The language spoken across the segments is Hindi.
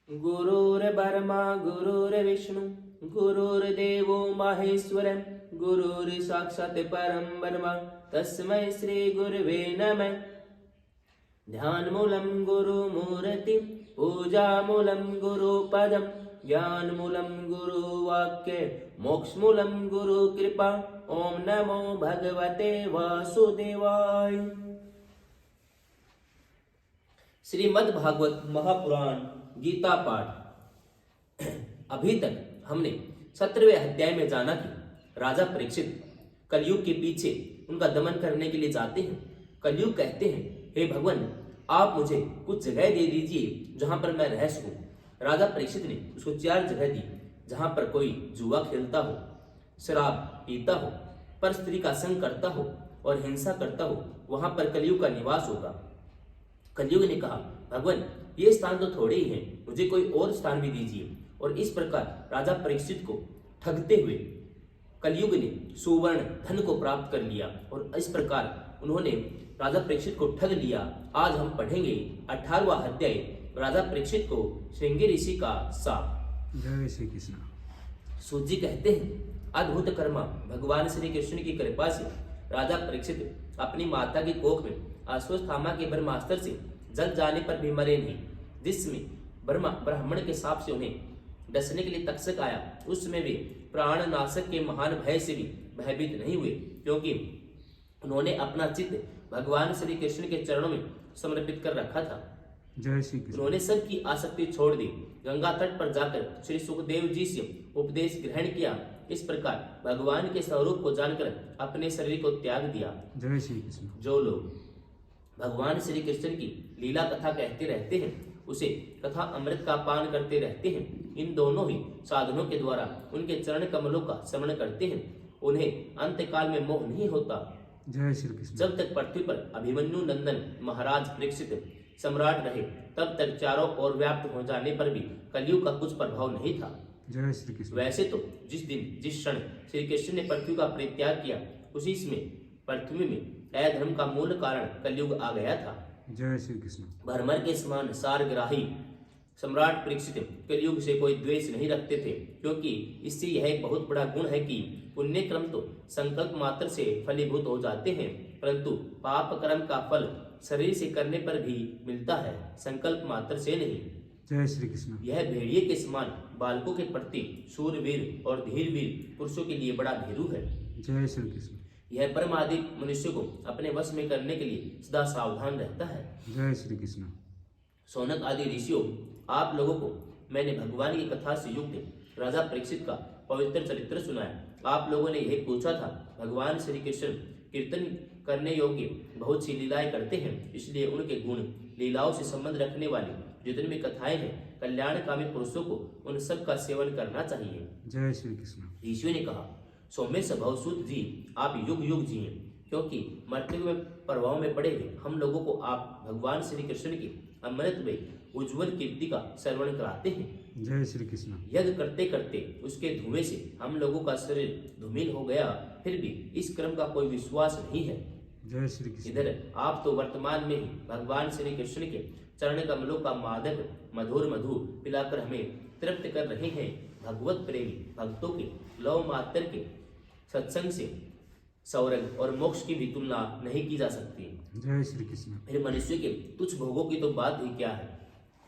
गुरुर्ब्रह्मा गुरुर्विष्णु गुरुर्देवो महेश्वरः गुरुर्साक्षात् परं ब्रह्म तस्मै श्री गुरवे नमः। ध्यानमूलं गुरुमूर्ति पूजामूलं गुरुपदं ज्ञानमूलं गुरुवाक्य मोक्षमूलं गुरुकृपा। ओम नमो भगवते वासुदेवाय। श्रीमद् भागवत महापुराण गीता पाठ। अभी तक हमने 17वें अध्याय में जाना कि राजा परीक्षित कलयुग के पीछे उनका दमन करने के लिए जाते हैं। कलयुग कहते हैं, हे भगवान, आप मुझे कुछ जगह दे दीजिए जहां पर मैं रह सकूं। राजा परीक्षित ने उसको 4 जगह दी जहां पर कोई जुआ खेलता हो, शराब पीता हो, पर स्त्री का संग करता हो और हिंसा करता हो, वहां पर कलयुग का निवास होगा। कलयुग ने कहा, भगवान, ये स्थान तो थोड़े ही हैं, मुझे कोई और स्थान भी दीजिए। और इस प्रकार राजा परीक्षित को ठगते हुए कलयुग ने सुवर्ण धन को प्राप्त कर लिया और इस प्रकार उन्होंने राजा परीक्षित को ठग लिया। आज हम पढ़ेंगे 18वां अध्याय, राजा परीक्षित को श्रृंगी ऋषि का शाप। जय श्री कृष्ण। सूत जी कहते हैं, अद्भुत कर्मा भगवान श्री कृष्ण की कृपा से राजा परीक्षित अपनी माता की कोख में अश्वत्थामा के ब्रह्मास्त्र से जल जाने पर भी मरे नहीं। जिसमें ब्राह्मण के शाप से उन्हें डसने के लिए तक्षक आया, उसमें वे प्राण नाशक के महान भय से भी भयभीत नहीं हुए, क्योंकि उन्होंने अपना चित्त भगवान श्री कृष्ण के चरणों में समर्पित कर रखा था। जय श्री कृष्ण। उन्होंने सबकी आसक्ति छोड़ दी, गंगा तट पर जाकर श्री सुखदेव जी से उपदेश ग्रहण किया। इस प्रकार भगवान के स्वरूप को जानकर अपने शरीर को त्याग दिया। जय श्री कृष्ण। जो लोग भगवान श्री कृष्ण की लीला कथा कहते रहते हैं, उसे कथा अमृत का पान करते रहते हैं। इन दोनों ही साधनों के द्वारा उनके चरण कमलों का स्मरण करते हैं, उन्हें अंतकाल में मोह नहीं होता। जय श्री कृष्ण। जब तक पृथ्वी पर अभिमन्यु नंदन महाराज परीक्षित सम्राट रहे, तब तक चारों ओर व्याप्त हो जाने पर भी कलयुग का कुछ प्रभाव नहीं था। जय श्री कृष्ण। वैसे तो जिस दिन जिस क्षण श्री कृष्ण ने पृथ्वी का परित्याग किया, उसी समय पृथ्वी में अधर्म का मूल कारण कलयुग आ गया था। जय श्री कृष्ण। भरमर के समान सारग्राही सम्राट परीक्षित कलयुग से कोई द्वेष नहीं रखते थे, क्योंकि इससे यह एक बहुत बड़ा गुण है कि पुण्य कर्म तो संकल्प मात्र से फलीभूत हो जाते हैं, परंतु पाप कर्म का फल शरीर से करने पर भी मिलता है, संकल्प मात्र से नहीं। जय श्री कृष्ण। यह भेड़िए के समान बालकों के प्रति शूरवीर और धीरवीर पुरुषों के लिए बड़ा भीरू है। जय श्री कृष्ण। यह परम आदि मनुष्य को अपने वश में करने के लिए सदा सावधान रहता है। जय श्री कृष्ण। सौनक आदि ऋषियों, आप लोगों को मैंने भगवान की कथा से युक्त राजा परीक्षित का पवित्र चरित्र सुनाया। आप लोगों ने यह पूछा था, भगवान श्री कृष्ण कीर्तन करने योग्य बहुत सी लीलाएं करते हैं, इसलिए उनके गुण लीलाओं से संबंध रखने वाली जितनी भी कथाएं हैं, कल्याणकामी पुरुषों को उन सब का सेवन करना चाहिए। जय श्री कृष्ण। ऋषियों ने कहा, सौम्य स्वभावसूत जी, आप युग युग जिए, क्योंकि मृत्यु में प्रभाव में पड़े हुए हम लोगों को आप भगवान श्री कृष्ण की अमृत में उज्जवल कीर्ति का श्रवण कराते हैं। जय श्री कृष्ण। यज्ञ करते करते उसके धुएं से हम लोगों का शरीर धूमिल हो गया, फिर भी इस क्रम का कोई विश्वास नहीं है। जय श्री कृष्ण। इधर आप तो वर्तमान में ही भगवान श्री कृष्ण के चरण कमलों का मादक मधुर मधु पिलाकर हमें तृप्त कर रहे हैं। भगवत प्रेमी भक्तों के लव मात्र के सत्संग से स्वर्ग और मोक्ष की भी तुलना नहीं की जा सकती। जय श्री कृष्ण। फिर मनुष्य के तुच्छ भोगों की तो बात ही क्या है।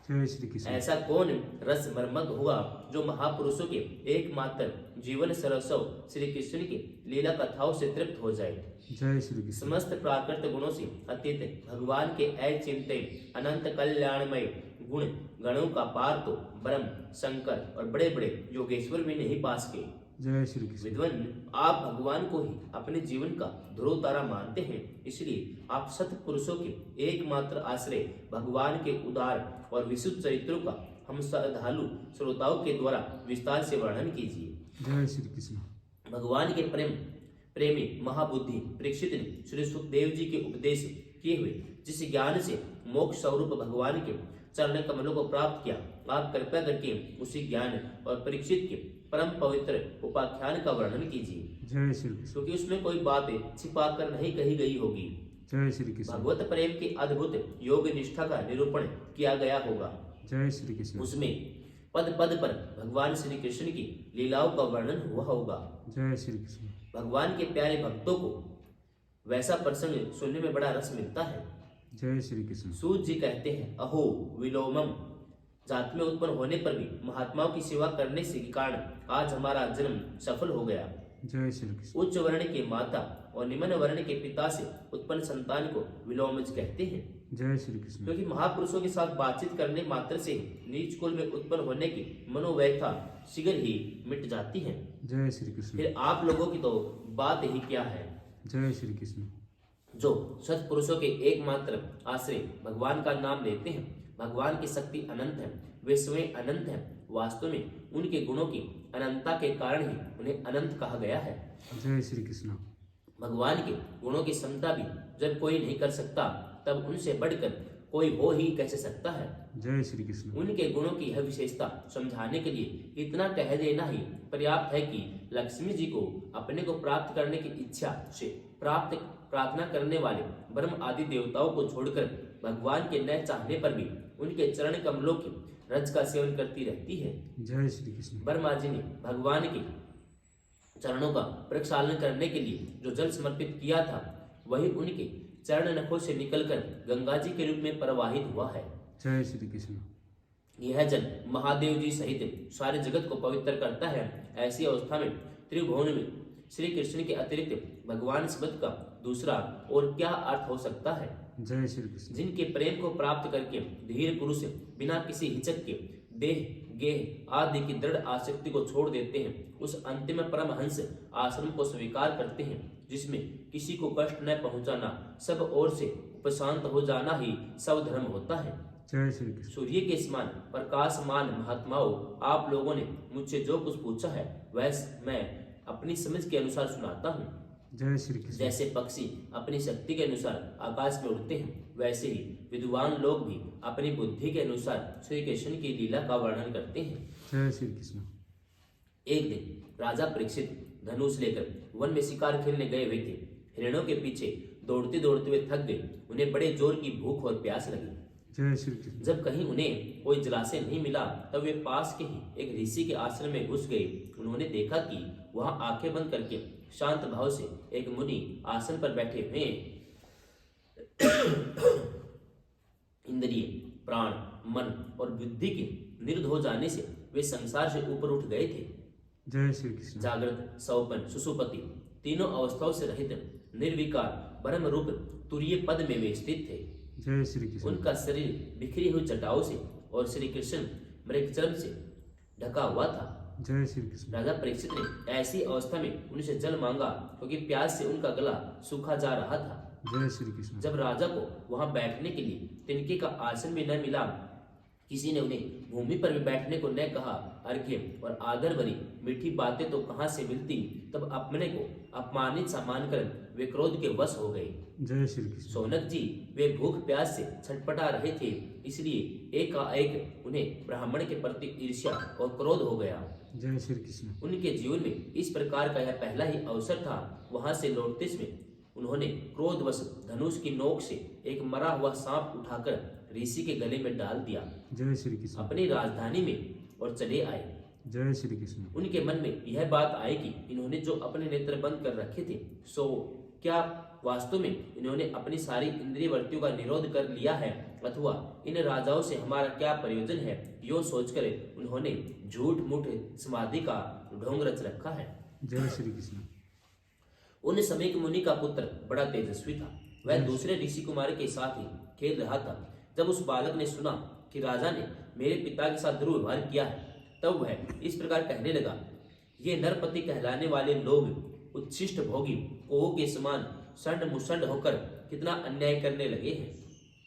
जय श्री कृष्ण। ऐसा कौन रस मर्मग होगा जो महापुरुषों के एकमात्र जीवन सरस्व श्री कृष्ण की लीला कथाओं से तृप्त हो जाए। जय श्री कृष्ण। समस्त प्राकृत गुणों से अतीत भगवान के अचिंत्य अनंत कल्याणमय गुण गणों का पार तो ब्रह्म शंकर और बड़े बड़े योगेश्वर भी नहीं पा सके। जय श्री कृष्ण। विद्वान, आप भगवान को ही अपने जीवन का ध्रुव तारा मानते हैं, इसलिए आप सत्पुरुषों के एकमात्र आश्रय भगवान के उदार और विशुद्ध चरित्रों का हम श्रद्धालु श्रोताओं के द्वारा विस्तार से वर्णन कीजिए। जय श्री कृष्ण। भगवान के प्रेमी महाबुद्धि परीक्षित ने श्री सुखदेव जी के उपदेश किए हुए जिस ज्ञान से मोक्ष स्वरूप भगवान के चरण कमलों को प्राप्त किया, आप कृपया करके उसी ज्ञान और परीक्षित के परम पवित्र उपाख्यान का वर्णन कीजिए। जय श्री कृष्ण। क्योंकि उसमें कोई बातें छिपा कर नहीं कही गई होगी। जय श्री कृष्ण। भगवत प्रेम की अद्भुत योग निष्ठा का निरूपण किया गया होगा। जय श्री कृष्ण। उसमें पद पद पर भगवान श्री कृष्ण की लीलाओं का वर्णन हुआ होगा। जय श्री कृष्ण। भगवान के प्यारे भक्तों को वैसा प्रसंग सुनने में बड़ा रस मिलता है। जय श्री कृष्ण। सूत जी कहते हैं, अहो विलोमम, जात में उत्पन्न होने पर भी महात्माओं की सेवा करने से के कारण आज हमारा जन्म सफल हो गया। जय श्री कृष्ण। उच्च वर्ण के माता और निम्न वर्ण के पिता से उत्पन्न संतान को विलोमज कहते हैं, जय श्री कृष्ण। क्योंकि महापुरुषों के साथ बातचीत करने मात्र से ही नीच कुल में उत्पन्न होने की मनोव्यथा शीघ्र ही मिट जाती है। जय श्री कृष्ण। फिर आप लोगों की तो बात ही क्या है। जय श्री कृष्ण। जो सत्पुरुषों के एकमात्र आश्रय भगवान का नाम लेते हैं, भगवान की शक्ति अनंत है, वे स्वयं अनंत है। वास्तव में उनके गुणों की अनंतता के कारण ही उन्हें अनंत कहा गया है। जय श्री कृष्ण। भगवान के गुणों की क्षमता भी जब कोई नहीं कर सकता, तब उनसे बढ़कर कोई हो ही कैसे सकता है। जय श्री कृष्ण। उनके गुणों की यह विशेषता समझाने के लिए इतना कह देना ही पर्याप्त है कि लक्ष्मी जी को अपने को प्राप्त करने की इच्छा से प्रार्थना करने वाले ब्रह्म आदि देवताओं को छोड़कर भगवान के न चाहने पर भी उनके चरण कमलों की रज का सेवन करती रहती है। जय श्री कृष्ण। ब्रह्मा जी ने भगवान के चरणों का प्रक्षालन करने के लिए जो जल समर्पित किया था, वही उनके चरण नखों से निकलकर गंगा जी के रूप में प्रवाहित हुआ है। जय श्री कृष्ण। यह जल महादेव जी सहित सारे जगत को पवित्र करता है। ऐसी अवस्था में त्रिभुवन में श्री कृष्ण के अतिरिक्त भगवान शब्द का दूसरा और क्या अर्थ हो सकता है। जय श्री कृष्ण। जिनके प्रेम को प्राप्त करके धीर पुरुष बिना किसी हिचक के देह गेह आदि की दृढ़ आसक्ति को छोड़ देते हैं, उस अंतिम परमहंस आश्रम को स्वीकार करते हैं, जिसमें किसी को कष्ट न पहुंचाना, सब ओर से उपशांत हो जाना ही सब धर्म होता है। जय श्री कृष्ण। सूर्य के समान प्रकाशमान महात्माओं, आप लोगों ने मुझसे जो कुछ पूछा है वह मैं अपनी समझ के अनुसार सुनाता हूँ। जय श्री कृष्ण। जैसे पक्षी अपनी शक्ति के अनुसार आकाश में उड़ते हैं, वैसे ही विद्वान लोग भी अपनी बुद्धि के अनुसार श्री कृष्ण की लीला का वर्णन करते हैं। जय श्री कृष्ण। एक दिन राजा परीक्षित धनुष लेकर वन में शिकार खेलने गए हुए थे। हिरणों के पीछे दौड़ते दौड़ते वे थक गए। उन्हें बड़े जोर की भूख और प्यास लगी। जय श्री कृष्ण। जब कहीं उन्हें कोई जलाशय नहीं मिला, तब वे पास के ही एक ऋषि के आश्रम में घुस गए। उन्होंने देखा कि वहां आंखें बंद करके शांत भाव से एक मुनि आसन पर बैठे हुए। इंद्रिय, प्राण, मन और बुद्धि के निरुद्ध हो जाने से वे संसार से ऊपर उठ गए थे। जय श्री कृष्ण। जागृत, सौपन, सुषुप्ति तीनों अवस्थाओं से रहित निर्विकार ब्रह्म रूप तुरीय पद में वे स्थित थे। जय श्री कृष्ण। उनका शरीर बिखरी हुई जटाओं से और श्री कृष्ण मृगचर्म से ढका हुआ था। जय श्री कृष्ण। राजा परीक्षित ने ऐसी अवस्था में उनसे जल मांगा, क्योंकि प्यास से उनका गला सूखा जा रहा था। जय श्री कृष्ण। जब राजा को वहां बैठने के लिए तिनके का आसन भी न मिला, किसी ने उन्हें भूमि पर भी बैठने को न कहा, अर्घ्य और आदर भरी मीठी बातें तो कहां से मिलती, तब अपने को अपमानित सा मानकर वे क्रोध के वश हो गए। जय श्री कृष्ण। सोनक जी वे भूख प्यास से छटपटा रहे थे, इसलिए एकाएक उन्हें ब्राह्मण के प्रति ईर्ष्या और क्रोध हो गया। जय श्री कृष्ण। उनके जीवन में इस प्रकार का यह पहला ही अवसर था। वहां से लौटते समय उन्होंने क्रोधवश धनुष की नोक से एक मरा हुआ सांप उठाकर ऋषि के गले में डाल दिया। जय श्री कृष्ण। अपनी राजधानी में और चले आए। जय श्री कृष्ण। उनके मन में यह बात आई कि इन्होंने जो अपने नेत्र बंद कर रखे थे, सो क्या वास्तव में इन्होंने अपनी सारी इंद्रिय वृत्तियों का निरोध कर लिया है, अथवा इन राजाओं से हमारा क्या प्रयोजन है। यो सोचकर उन्होंने झूठ मूठ समाधि का ढोंग रच रखा है। जय श्री कृष्ण। उन समय के मुनि का पुत्र बड़ा तेजस्वी था। वह दूसरे ऋषि कुमार के साथ ही खेल रहा था। जब उस बालक ने सुना कि राजा ने मेरे पिता के साथ दुर्व्यवहार किया है, तब वह इस प्रकार कहने लगा, ये नरपति कहलाने वाले लोग उच्छिष्ट भोगी कोह के समान संड मुसंड होकर कितना अन्याय करने लगे हैं।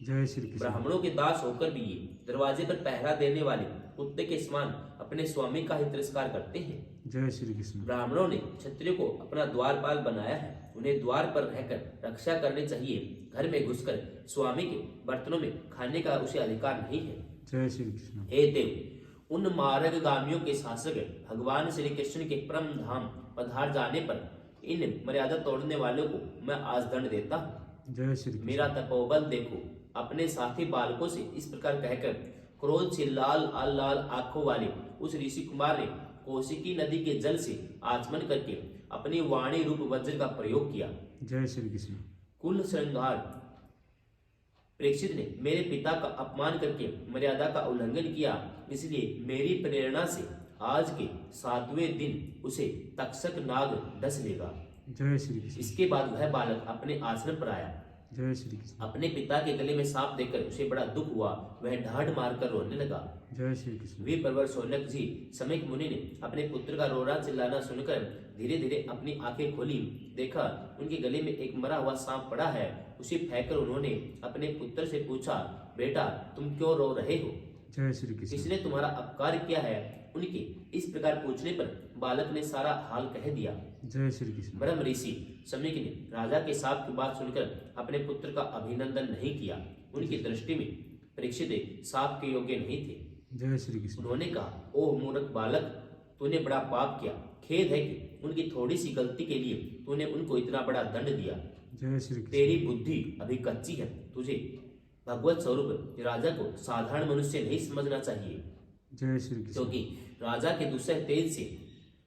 जय श्री कृष्ण। ब्राह्मणों के दास होकर भी ये दरवाजे पर पहरा देने वाले कुत्ते के समान अपने स्वामी का ही तिरस्कार करते हैं। जय श्री कृष्ण। ब्राह्मणों ने क्षत्रियो को अपना द्वारपाल बनाया है। उन्हें द्वार पर रहकर रक्षा करनी चाहिए। घर में घुसकर स्वामी के बर्तनों में खाने का उसे अधिकार नहीं है। जय श्री कृष्ण। हे देव, उन मार्गगामियों के शासक भगवान श्री कृष्ण के परम धाम पधार जाने पर इन मर्यादा तोड़ने वालों को मैं आज दंड देता हूँ। जय श्री कृष्ण। मेरा तपोबल देखो। अपने साथी बालकों से इस प्रकार कहकर क्रोध से लाल लाल आंखों वाले उस ऋषि कुमार ने कौशिकी नदी के जल से आचमन करके अपनी वाणी रूप वज्र का प्रयोग किया। जय श्री कृष्ण। कुल श्रृंगार परीक्षित ने मेरे पिता का अपमान करके मर्यादा का उल्लंघन किया, इसलिए मेरी प्रेरणा से आज के 7वें दिन उसे तक्षक नाग डस लेगा। जय श्री कृष्ण। इसके बाद वह बालक अपने आश्रम पर आया। जय श्री कृष्ण। अपने पिता के गले में सांप देखकर उसे बड़ा दुख हुआ, वह ढाढ़ मारकर रोने लगा। जय श्री कृष्ण। वे परवर शौनक जी समेत मुनि ने अपने पुत्र का रोना चिल्लाना सुनकर धीरे धीरे अपनी आंखें खोली। देखा उनके गले में एक मरा हुआ सांप पड़ा है। उसे फेंककर उन्होंने अपने पुत्र से पूछा, बेटा तुम क्यों रो रहे हो? जय श्री कृष्ण। किसने तुम्हारा अपकार किया है? उनके इस प्रकार पूछने पर बालक ने सारा हाल कह दिया। जय श्री कृष्ण। ब्रह्म ऋषि समीक ने राजा के साप की बात सुनकर अपने पुत्र का अभिनंदन नहीं किया। उनकी दृष्टि में परीक्षित साप के योग्य नहीं थे। जय श्री कृष्ण। उन्होंने कहा, ओह मूर्ख बालक, तूने बड़ा पाप किया। खेद है कि उनकी थोड़ी सी गलती के लिए तूने उनको इतना बड़ा दंड दिया। जय श्री कृष्ण। तेरी बुद्धि अभी कच्ची है। तुझे भगवत स्वरूप राजा को साधारण मनुष्य नहीं समझना चाहिए, जय श्री कृष्ण। क्योंकि राजा के दूसरे तेज से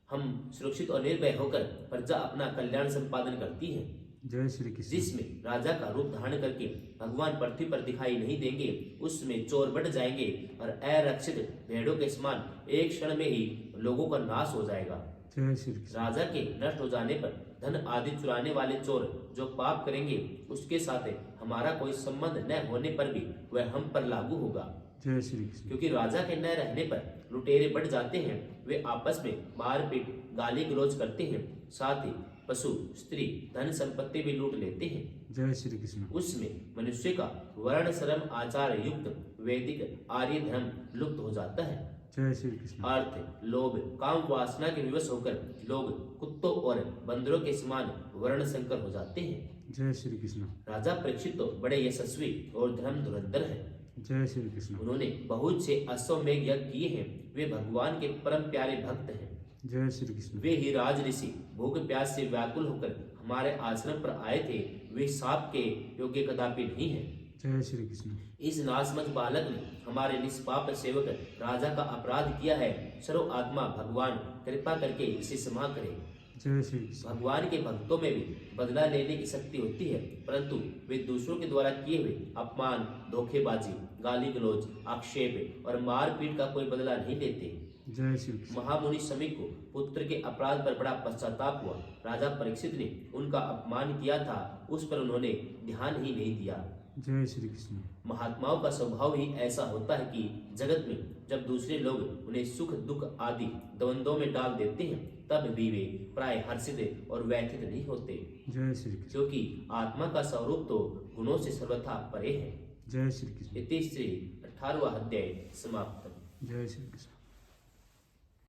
हम सुरक्षित और निर्भय होकर प्रजा अपना कल्याण संपादन करती है। जय श्री कृष्ण। जिसमें राजा का रूप धारण करके भगवान पृथ्वी पर दिखाई नहीं देंगे, उसमें चोर बढ़ जाएंगे और अरक्षित भेड़ों के समान एक क्षण में ही लोगों का नाश हो जाएगा। जय श्री कृष्ण। राजा के नष्ट हो जाने पर धन आदि चुराने वाले चोर जो पाप करेंगे, उसके साथ हमारा कोई संबंध न होने पर भी वह हम पर लागू होगा। जय श्री कृष्ण। क्योंकि राजा के न रहने पर लुटेरे बढ़ जाते हैं। वे आपस में मारपीट गाली गलौज करते हैं, साथ ही पशु स्त्री धन संपत्ति भी लूट लेते हैं। जय श्री कृष्ण। उसमें मनुष्य का वर्ण श्रम आचार युक्त वैदिक आर्य धर्म लुप्त हो जाता है। जय श्री कृष्ण। अर्थ लोभ काम वासना के विवश होकर लोग कुत्तों और बंदरों के समान वर्ण संकर हो जाते हैं। जय श्री कृष्ण। राजा परीक्षित तो बड़े यशस्वी और धर्म धुरंधर हैं। जय श्री कृष्ण। उन्होंने बहुत से अश्वमेध यज्ञ किए हैं। वे भगवान के परम प्यारे भक्त हैं। जय श्री कृष्ण। वे ही राज ऋषि भूख प्यास से व्याकुल होकर हमारे आश्रम पर आए थे। वे साप के योग्य कदापि नहीं है। जय श्री कृष्ण। इस नासमझ बालक ने हमारे निष्पाप सेवक राजा का अपराध किया है। सर्व आत्मा भगवान कृपा करके इसे क्षमा करे। जय श्री कृष्ण। भगवान के भक्तों में भी बदला लेने की शक्ति होती है, परंतु वे दूसरों के द्वारा किए हुए अपमान, धोखेबाजी, गाली गलौज, आक्षेप और मारपीट का कोई बदला नहीं लेते। जय श्री कृष्ण। महामुनि समीक को पुत्र के अपराध पर बड़ा पश्चाताप हुआ। राजा परीक्षित ने उनका अपमान किया था, उस पर उन्होंने ध्यान ही नहीं दिया। जय श्री कृष्ण। महात्माओं का स्वभाव ही ऐसा होता है कि जगत में जब दूसरे लोग उन्हें सुख दुख आदि द्वंद्वों में डाल देते हैं, तब भी वे प्राय हर्षित और व्यथित नहीं होते, जय श्री कृष्ण। क्योंकि आत्मा का स्वरूप तो गुणों से सर्वथा परे है। जय श्री कृष्ण। इति श्री 18वां अध्याय समाप्त। जय श्री कृष्ण।